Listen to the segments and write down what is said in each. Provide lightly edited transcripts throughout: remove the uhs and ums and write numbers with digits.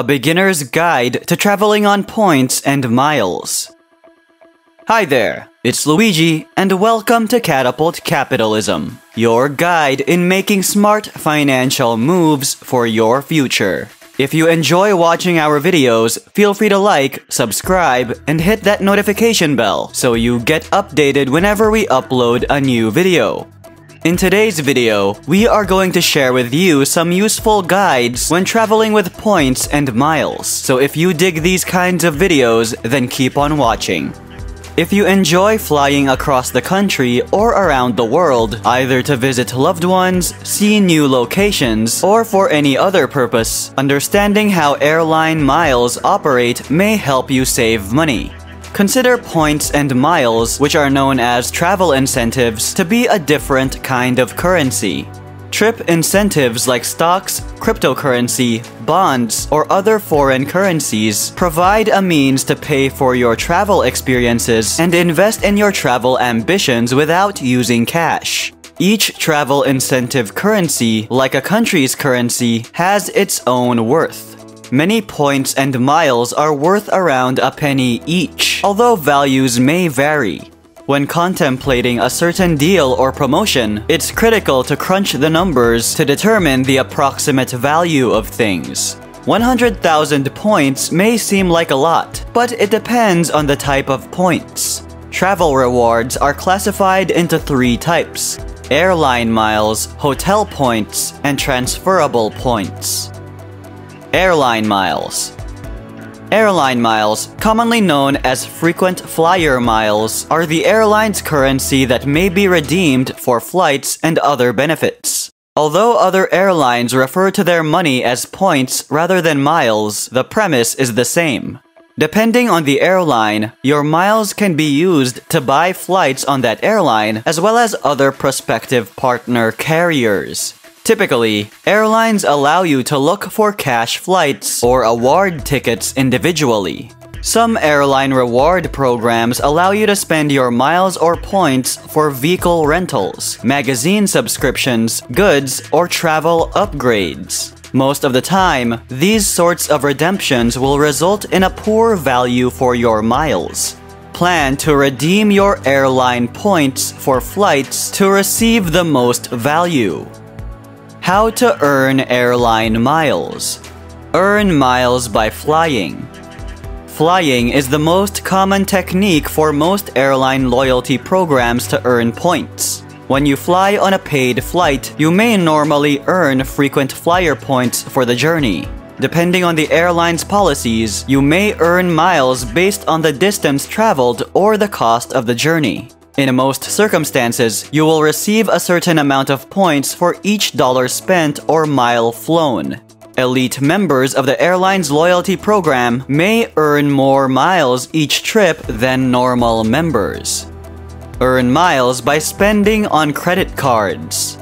a beginner's guide to traveling on points and miles. Hi there, it's Luigi, and welcome to Catapult Capitalism, your guide in making smart financial moves for your future. If you enjoy watching our videos, feel free to like, subscribe, and hit that notification bell so you get updated whenever we upload a new video. In today's video, we are going to share with you some useful guides when traveling with points and miles. So if you dig these kinds of videos, then keep on watching. If you enjoy flying across the country or around the world, either to visit loved ones, see new locations, or for any other purpose, understanding how airline miles operate may help you save money. Consider points and miles, which are known as travel incentives, to be a different kind of currency. Trip incentives like stocks, cryptocurrency, bonds, or other foreign currencies provide a means to pay for your travel experiences and invest in your travel ambitions without using cash. Each travel incentive currency, like a country's currency, has its own worth. Many points and miles are worth around a penny each, although values may vary. When contemplating a certain deal or promotion, it's critical to crunch the numbers to determine the approximate value of things. 100,000 points may seem like a lot, but it depends on the type of points. Travel rewards are classified into 3 types: airline miles, hotel points, and transferable points. Airline miles. Airline miles, commonly known as frequent flyer miles, are the airline's currency that may be redeemed for flights and other benefits. Although other airlines refer to their money as points rather than miles, the premise is the same. Depending on the airline, your miles can be used to buy flights on that airline as well as other prospective partner carriers. Typically, airlines allow you to look for cash flights or award tickets individually. Some airline reward programs allow you to spend your miles or points for vehicle rentals, magazine subscriptions, goods, or travel upgrades. Most of the time, these sorts of redemptions will result in a poor value for your miles. Plan to redeem your airline points for flights to receive the most value. How to earn airline miles. Earn miles by flying. Flying is the most common technique for most airline loyalty programs to earn points. When you fly on a paid flight, you may normally earn frequent flyer points for the journey. Depending on the airline's policies, you may earn miles based on the distance traveled or the cost of the journey. In most circumstances, you will receive a certain amount of points for each dollar spent or mile flown. Elite members of the airline's loyalty program may earn more miles each trip than normal members. Earn miles by spending on credit cards.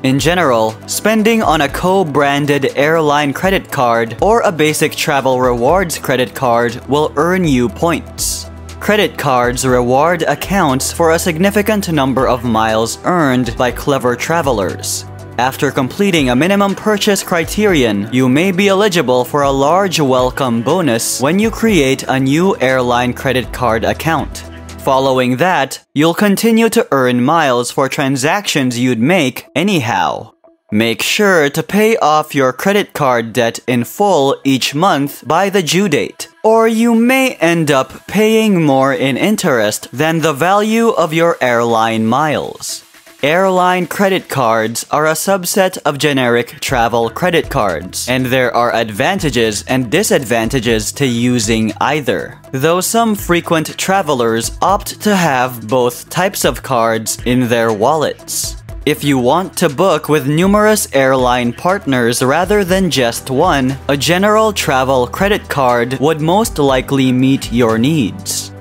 In general, spending on a co-branded airline credit card or a basic travel rewards credit card will earn you points. Credit cards reward accounts for a significant number of miles earned by clever travelers. After completing a minimum purchase criterion, you may be eligible for a large welcome bonus when you create a new airline credit card account. Following that, you'll continue to earn miles for transactions you'd make anyhow. Make sure to pay off your credit card debt in full each month by the due date, or you may end up paying more in interest than the value of your airline miles. Airline credit cards are a subset of generic travel credit cards, and there are advantages and disadvantages to using either, though some frequent travelers opt to have both types of cards in their wallets. If you want to book with numerous airline partners rather than just one, a general travel credit card would most likely meet your needs.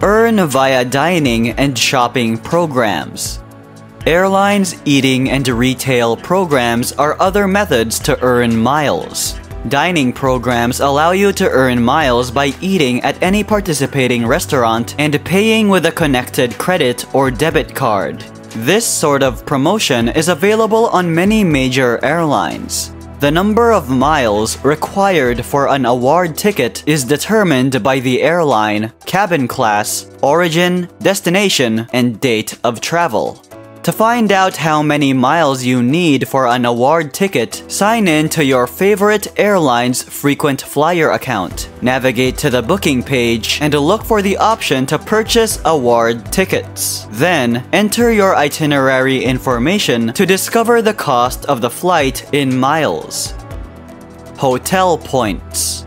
Earn via dining and shopping programs. Airlines, eating, and retail programs are other methods to earn miles. Dining programs allow you to earn miles by eating at any participating restaurant and paying with a connected credit or debit card. This sort of promotion is available on many major airlines. The number of miles required for an award ticket is determined by the airline, cabin class, origin, destination, and date of travel. To find out how many miles you need for an award ticket, sign in to your favorite airline's frequent flyer account. Navigate to the booking page and look for the option to purchase award tickets. Then, enter your itinerary information to discover the cost of the flight in miles. Hotel points.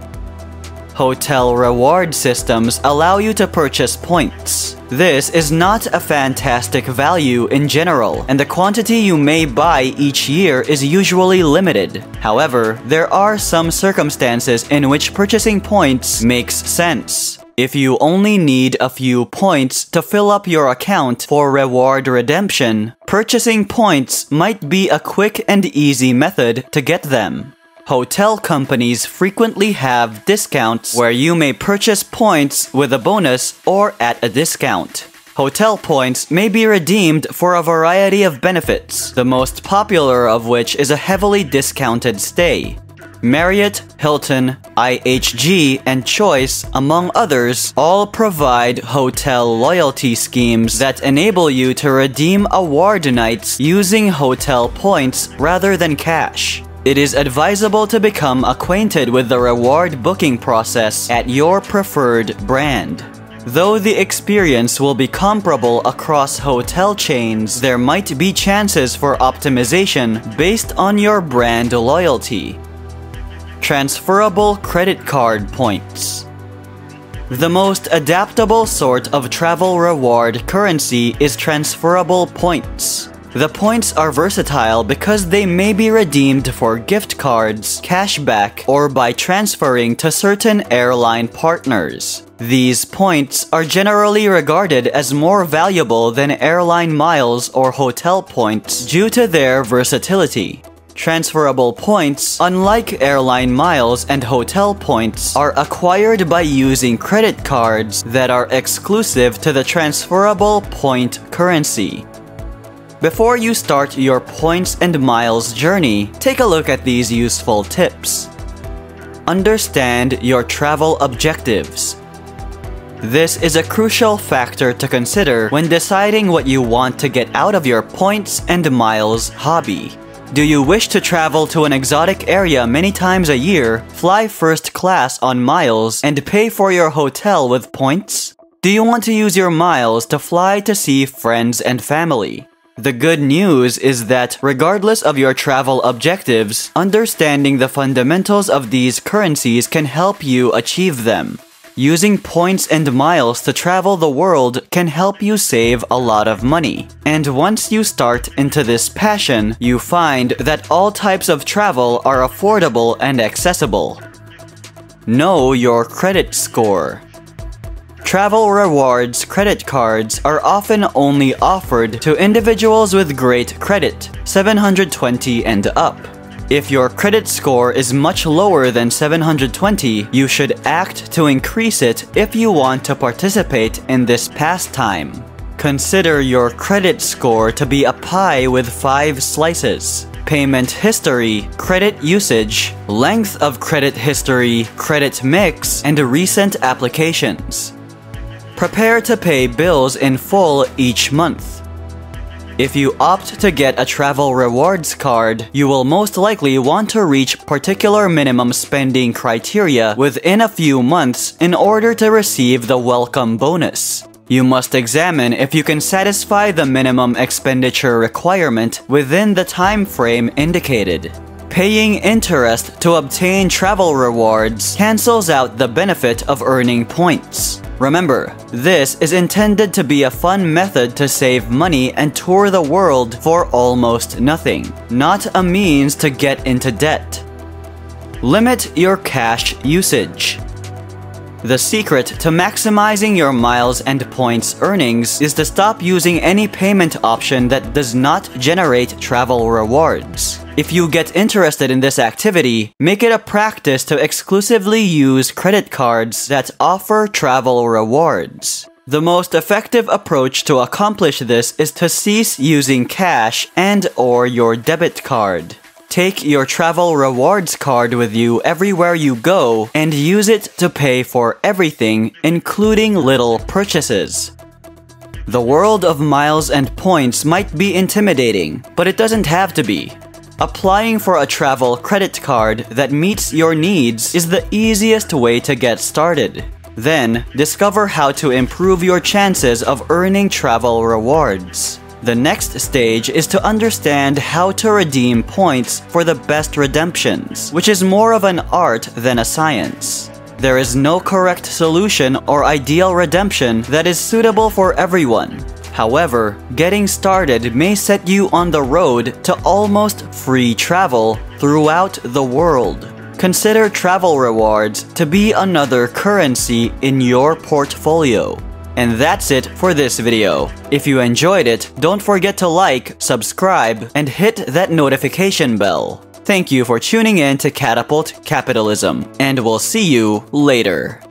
Hotel reward systems allow you to purchase points. This is not a fantastic value in general, and the quantity you may buy each year is usually limited. However, there are some circumstances in which purchasing points makes sense. If you only need a few points to fill up your account for reward redemption, purchasing points might be a quick and easy method to get them. Hotel companies frequently have discounts where you may purchase points with a bonus or at a discount. Hotel points may be redeemed for a variety of benefits, the most popular of which is a heavily discounted stay. Marriott, Hilton, IHG, and Choice, among others, all provide hotel loyalty schemes that enable you to redeem award nights using hotel points rather than cash. It is advisable to become acquainted with the reward booking process at your preferred brand. Though the experience will be comparable across hotel chains, there might be chances for optimization based on your brand loyalty. Transferable credit card points. The most adaptable sort of travel reward currency is transferable points. The points are versatile because they may be redeemed for gift cards, cashback, or by transferring to certain airline partners. These points are generally regarded as more valuable than airline miles or hotel points due to their versatility. Transferable points, unlike airline miles and hotel points, are acquired by using credit cards that are exclusive to the transferable point currency. Before you start your points and miles journey, take a look at these useful tips. Understand your travel objectives. This is a crucial factor to consider when deciding what you want to get out of your points and miles hobby. Do you wish to travel to an exotic area many times a year, fly first class on miles, and pay for your hotel with points? Do you want to use your miles to fly to see friends and family? The good news is that, regardless of your travel objectives, understanding the fundamentals of these currencies can help you achieve them. Using points and miles to travel the world can help you save a lot of money. And once you start into this passion, you find that all types of travel are affordable and accessible. Know your credit score. Travel rewards credit cards are often only offered to individuals with great credit, 720 and up. If your credit score is much lower than 720, you should act to increase it if you want to participate in this pastime. Consider your credit score to be a pie with 5 slices: payment history, credit usage, length of credit history, credit mix, and recent applications. Prepare to pay bills in full each month. If you opt to get a travel rewards card, you will most likely want to reach particular minimum spending criteria within a few months in order to receive the welcome bonus. You must examine if you can satisfy the minimum expenditure requirement within the time frame indicated. Paying interest to obtain travel rewards cancels out the benefit of earning points. Remember, this is intended to be a fun method to save money and tour the world for almost nothing, not a means to get into debt. Limit your cash usage. The secret to maximizing your miles and points earnings is to stop using any payment option that does not generate travel rewards. If you get interested in this activity, make it a practice to exclusively use credit cards that offer travel rewards. The most effective approach to accomplish this is to cease using cash and/or your debit card. Take your travel rewards card with you everywhere you go and use it to pay for everything, including little purchases. The world of miles and points might be intimidating, but it doesn't have to be. Applying for a travel credit card that meets your needs is the easiest way to get started. Then, discover how to improve your chances of earning travel rewards. The next stage is to understand how to redeem points for the best redemptions, which is more of an art than a science. There is no correct solution or ideal redemption that is suitable for everyone. However, getting started may set you on the road to almost free travel throughout the world. Consider travel rewards to be another currency in your portfolio. And that's it for this video. If you enjoyed it, don't forget to like, subscribe, and hit that notification bell. Thank you for tuning in to Catapult Capitalism, and we'll see you later.